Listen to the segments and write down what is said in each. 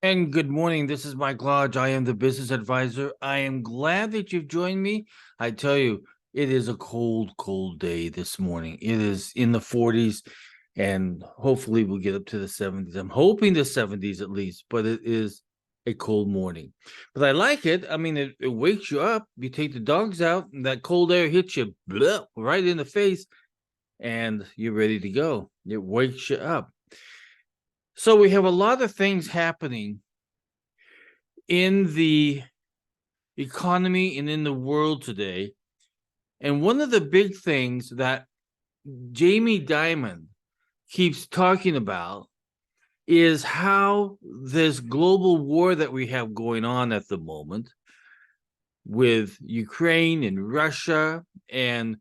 And good morning. This is Mike Lodge. I am the business advisor. I am glad that you've joined me. I tell you, it is a cold, cold day this morning. It is in the 40s, and hopefully we'll get up to the 70s. I'm hoping the 70s at least, but it is a cold morning. But I like it. I mean, it wakes you up. You take the dogs out, and that cold air hits you right in the face, and you're ready to go. It wakes you up. So we have a lot of things happening in the economy and in the world today. And one of the big things that Jamie Dimon keeps talking about is how this global war that we have going on at the moment with Ukraine and Russia, and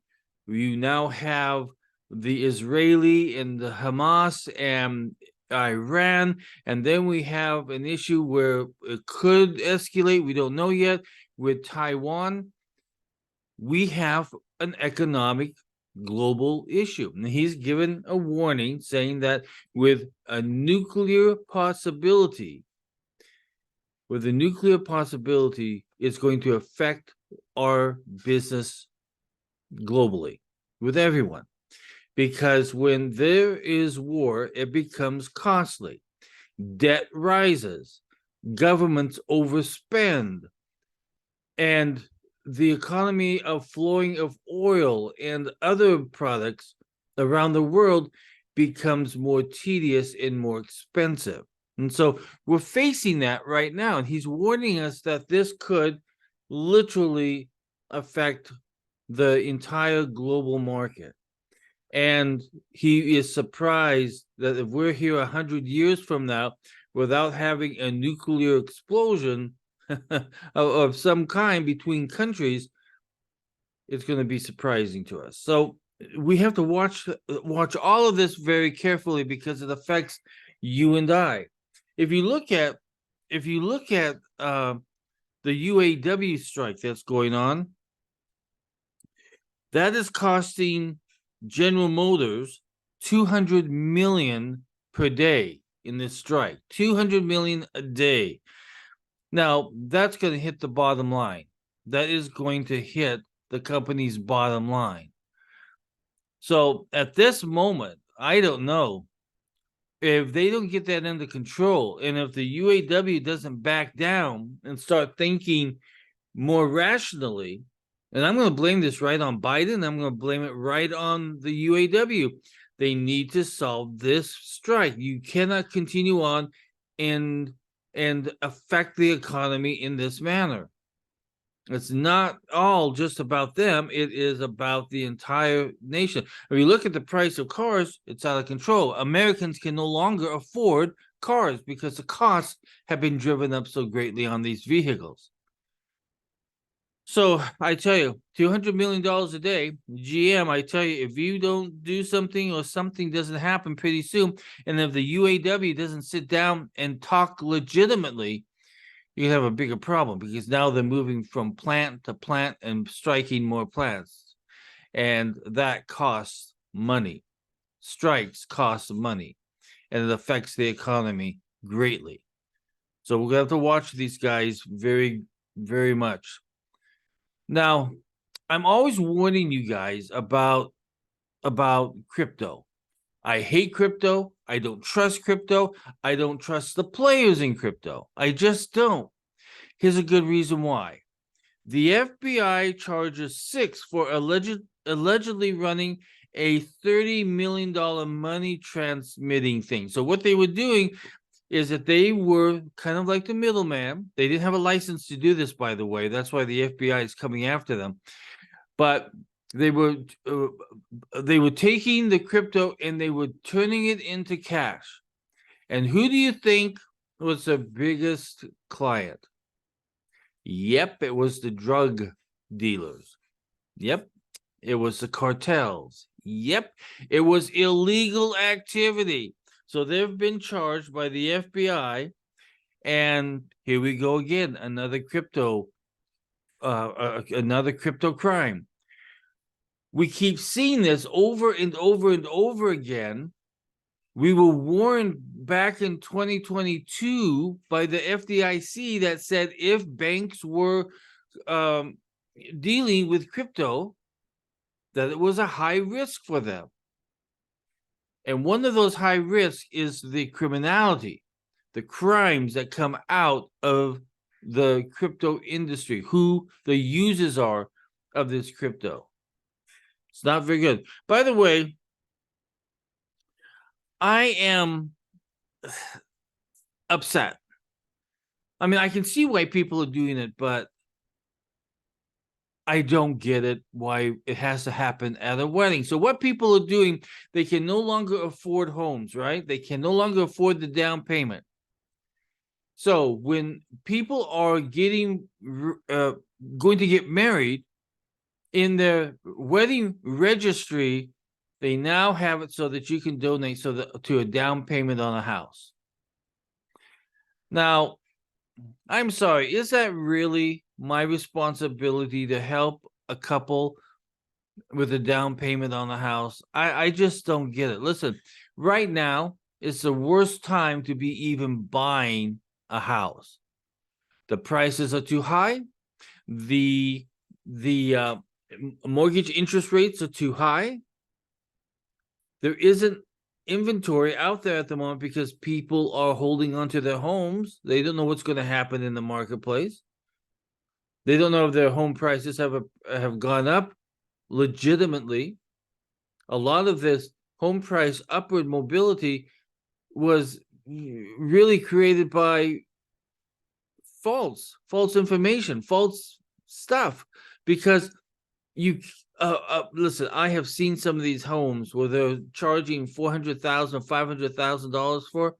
you now have the Israeli and the Hamas and Iran, and then we have an issue where it could escalate, we don't know yet, with Taiwan. We have an economic global issue. And he's given a warning saying that with a nuclear possibility, it's going to affect our business globally with everyone. Because when there is war, it becomes costly. Debt rises, governments overspend, and the economy of flowing of oil and other products around the world becomes more tedious and more expensive. And so we're facing that right now. And he's warning us that this could literally affect the entire global market. And he is surprised that if we're here 100 years from now without having a nuclear explosion of some kind between countries, it's going to be surprising to us. So we have to watch all of this very carefully because it affects you and I. If you look at the UAW strike that's going on, that is costing General Motors 200 million per day in this strike. 200 million a day. Now, that's going to hit the bottom line. That is going to hit the company's bottom line. So at this moment, I don't know if they don't get that under control, and if the UAW doesn't back down and start thinking more rationally, and I'm going to blame this right on Biden, I'm going to blame it right on the UAW. They need to solve this strike. You cannot continue on and affect the economy in this manner. It's not all just about them. It is about the entire nation. If you look at the price of cars, it's out of control. Americans can no longer afford cars because the costs have been driven up so greatly on these vehicles. So I tell you, $200 million a day, GM, I tell you, if you don't do something or something doesn't happen pretty soon, and if the UAW doesn't sit down and talk legitimately, you have a bigger problem because now they're moving from plant to plant and striking more plants. And that costs money. Strikes cost money, and it affects the economy greatly. So we're going to have to watch these guys very, very much. Now, I'm always warning you guys about crypto. I hate crypto. I don't trust crypto. I don't trust the players in crypto. I just don't. Here's a good reason why. The FBI charges 6 for allegedly running a $30 million money transmitting thing. So what they were doing is that they were kind of like the middleman. They didn't have a license to do this, by the way. That's why the FBI is coming after them. But they were taking the crypto and they were turning it into cash. And who do you think was the biggest client? Yep, it was the drug dealers. Yep, it was the cartels. Yep, it was illegal activity. So they've been charged by the FBI, and here we go again, another crypto crime. We keep seeing this over and over and over again We were warned back in 2022 by the FDIC that said if banks were dealing with crypto, that it was a high risk for them. And one of those high risks is the criminality, the crimes that come out of the crypto industry, who the users are of this crypto. It's not very good. By the way, I am upset. I mean, I can see why people are doing it, but I don't get it, why it has to happen at a wedding. So what people are doing, they can no longer afford homes, right? They can no longer afford the down payment. So when people are going to get married, in their wedding registry, they now have it so that you can donate to a down payment on a house. Now, I'm sorry, is that really my responsibility to help a couple with a down payment on a house? I just don't get it. Listen, right now, it's the worst time to be even buying a house. The prices are too high. The mortgage interest rates are too high. There isn't inventory out there at the moment because people are holding onto their homes. They don't know what's going to happen in the marketplace. They don't know if their home prices have gone up legitimately. A lot of this home price upward mobility was really created by false information, false stuff, because you listen, I have seen some of these homes where they're charging $400,000, $500,000 for.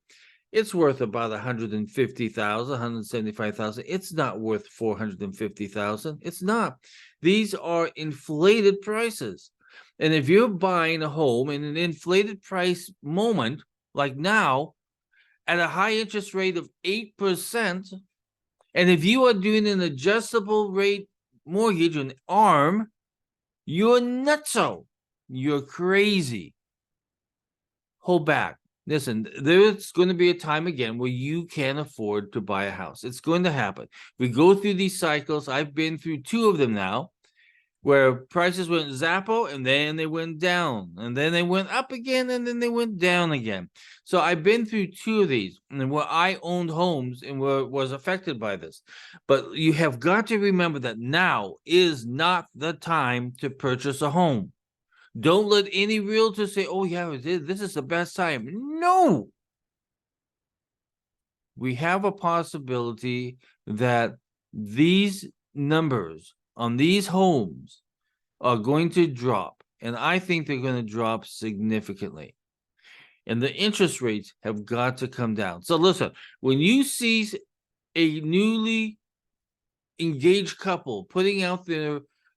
It's worth about $150,000, $175,000. It's not worth $450,000. It's not. These are inflated prices. And if you're buying a home in an inflated price moment, like now, at a high interest rate of 8%, and if you are doing an adjustable rate mortgage, an ARM, you're nutso. You're crazy. Hold back. Listen, there's going to be a time again where you can't afford to buy a house. It's going to happen. We go through these cycles. I've been through 2 of them now, where prices went zappo and then they went down, and then they went up again, and then they went down again. So I've been through 2 of these, and where I owned homes and was affected by this. But you have got to remember that now is not the time to purchase a home. Don't let any realtor say, oh, yeah, this is the best time. No. We have a possibility that these numbers on these homes are going to drop. And I think they're going to drop significantly. And the interest rates have got to come down. So listen, when you see a newly engaged couple putting out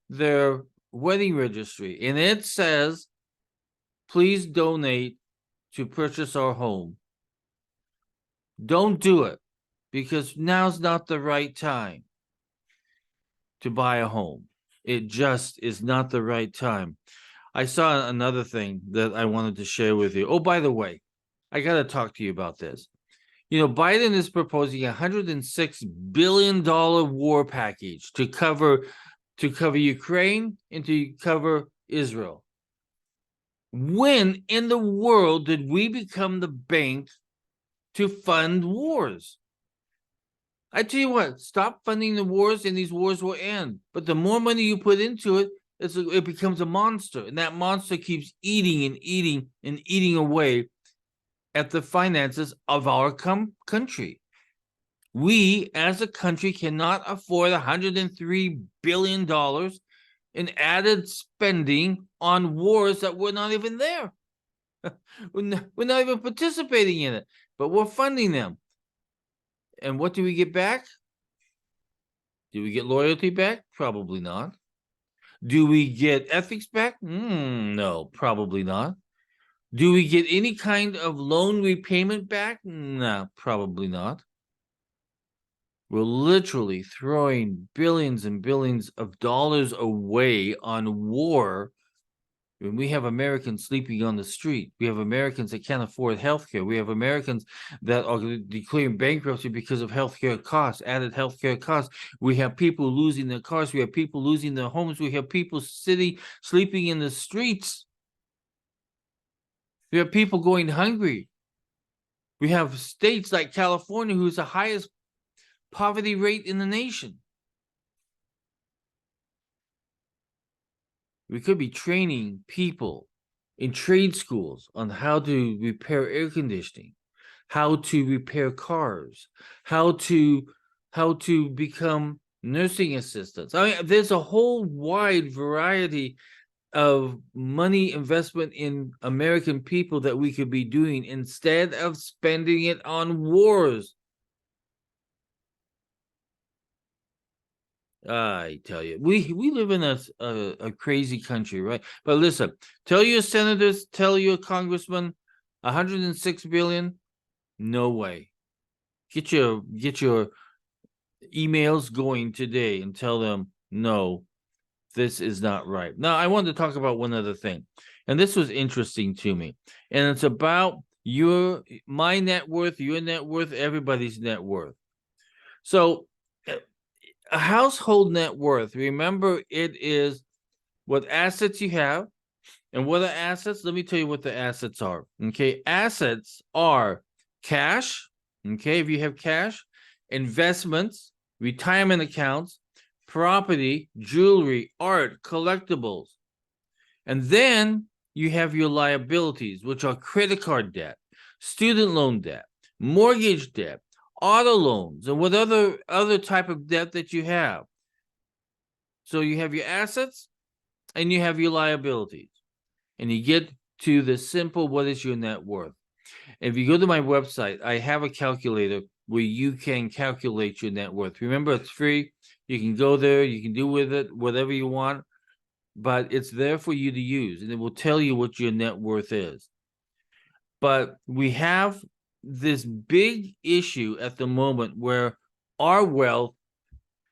their wedding registry, and it says, please donate to purchase our home, don't do it, because now's not the right time to buy a home. It just is not the right time. I saw another thing that I wanted to share with you. Oh, by the way, I got to talk to you about this. You know, Biden is proposing a $106 billion war package to cover Ukraine and to cover Israel. When in the world did we become the bank to fund wars? I tell you what, stop funding the wars and these wars will end. But the more money you put into it, it becomes a monster. And that monster keeps eating and eating and eating away at the finances of our country. We, as a country, cannot afford $103 billion in added spending on wars that we're not even there. We're not even participating in it, but we're funding them. And what do we get back? Do we get loyalty back? Probably not. Do we get ethics back? No, probably not. Do we get any kind of loan repayment back? No, probably not. We're literally throwing billions and billions of dollars away on war When we have Americans sleeping on the street, we have Americans that can't afford healthcare. We have Americans that are declaring bankruptcy because of healthcare costs, added healthcare costs. We have people losing their cars. We have people losing their homes. We have people sleeping in the streets. We have people going hungry. We have states like California, who's the highest poverty rate in the nation. We could be training people in trade schools on how to repair air conditioning, how to repair cars, how to become nursing assistants. I mean, there's a whole wide variety of money investment in American people that we could be doing instead of spending it on wars. I tell you, we live in a crazy country, right? But listen, tell your senators, tell your congressman, 106 billion, no way. Get your emails going today and tell them, no, this is not right. Now, I wanted to talk about one other thing, and this was interesting to me, and it's about my net worth, your net worth, everybody's net worth. So a household net worth, remember, it is what assets you have. And what are assets? Let me tell you what the assets are. Okay, assets are cash. Okay, if you have cash, investments, retirement accounts, property, jewelry, art, collectibles. And then you have your liabilities, which are credit card debt, student loan debt, mortgage debt, auto loans, and what other type of debt that you have. So you have your assets and you have your liabilities. And you get to the simple, what is your net worth? If you go to my website, I have a calculator where you can calculate your net worth. Remember, it's free. You can go there. You can do with it whatever you want. But it's there for you to use. And it will tell you what your net worth is. But we have this big issue at the moment where our wealth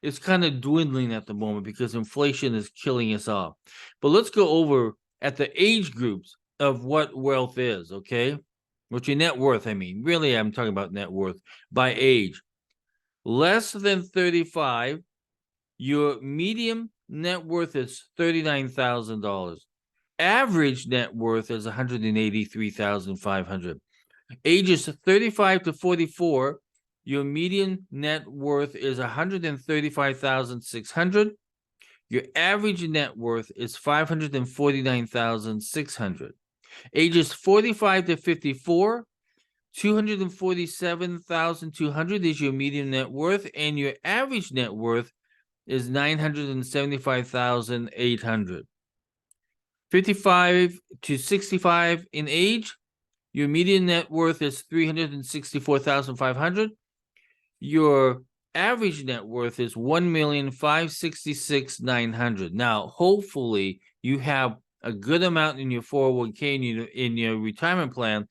is kind of dwindling at the moment because inflation is killing us off. But let's go over at the age groups of what wealth is, okay? What's your net worth, I mean. Really, I'm talking about net worth by age. Less than 35, your medium net worth is $39,000. Average net worth is $183,500. Ages 35 to 44, your median net worth is $135,600. Your average net worth is $549,600. Ages 45 to 54, $247,200 is your median net worth, and your average net worth is $975,800. 55 to 65 in age, your median net worth is $364,500. Your average net worth is $1,566,900. Now, hopefully, you have a good amount in your 401k and in your retirement plan,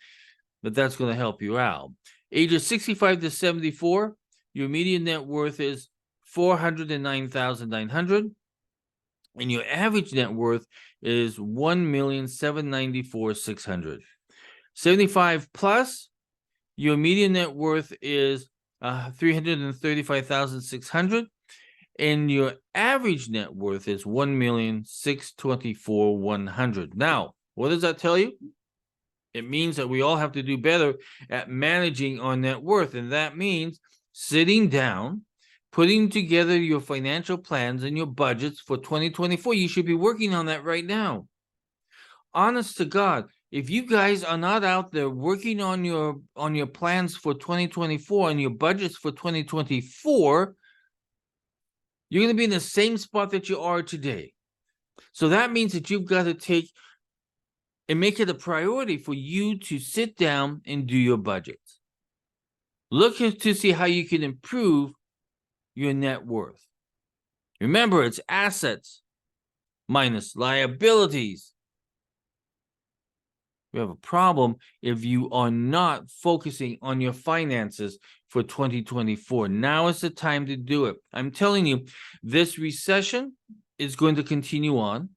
but that's going to help you out. Ages 65 to 74, your median net worth is $409,900, and your average net worth is $1,794,600. 75 plus, your median net worth is $335,600, and your average net worth is $1,624,100. Now, what does that tell you? It means that we all have to do better at managing our net worth, and that means sitting down, putting together your financial plans and your budgets for 2024. You should be working on that right now. Honest to God, if you guys are not out there working on your plans for 2024 and your budgets for 2024, you're going to be in the same spot that you are today. So that means that you've got to take and make it a priority for you to sit down and do your budgets. Look to see how you can improve your net worth. Remember, it's assets minus liabilities. You have a problem if you are not focusing on your finances for 2024. Now is the time to do it. I'm telling you, this recession is going to continue on.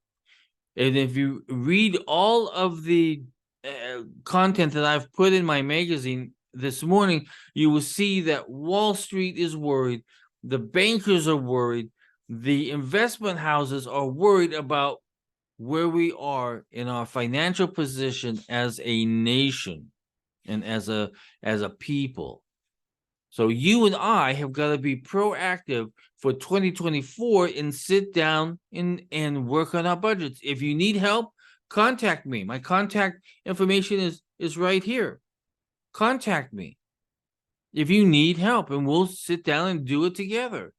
And if you read all of the content that I've put in my magazine this morning, you will see that Wall Street is worried, the bankers are worried, the investment houses are worried about where we are in our financial position as a nation and as a people. So you and I have got to be proactive for 2024 and sit down and work on our budgets. If you need help, contact me. My contact information is right here. Contact me if you need help, and we'll sit down and do it together.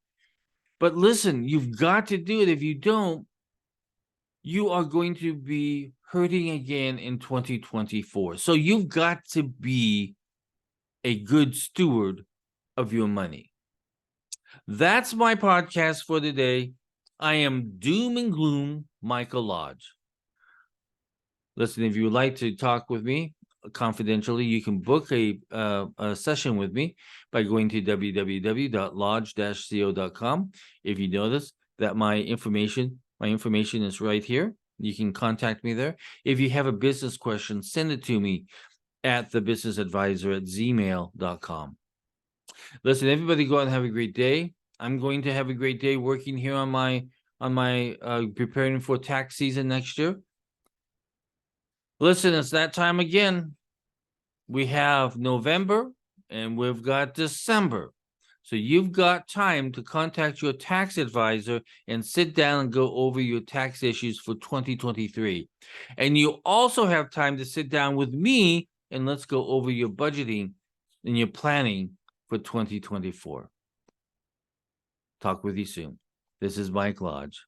But listen, you've got to do it. If you don't, you are going to be hurting again in 2024. So you've got to be a good steward of your money. That's my podcast for today. I am Doom and Gloom Michael Lodge. Listen, if you would like to talk with me confidentially, you can book a session with me by going to www.lodge-co.com. If you notice that my information is right here, you can contact me there. If you have a business question, send it to me at thebusinessadvisor@gmail.com. Listen, everybody go out and have a great day. I'm going to have a great day working here on my preparing for tax season next year. Listen, it's that time again. We have November and we've got December. So you've got time to contact your tax advisor and sit down and go over your tax issues for 2023. And you also have time to sit down with me and let's go over your budgeting and your planning for 2024. Talk with you soon. This is Mike Lodge.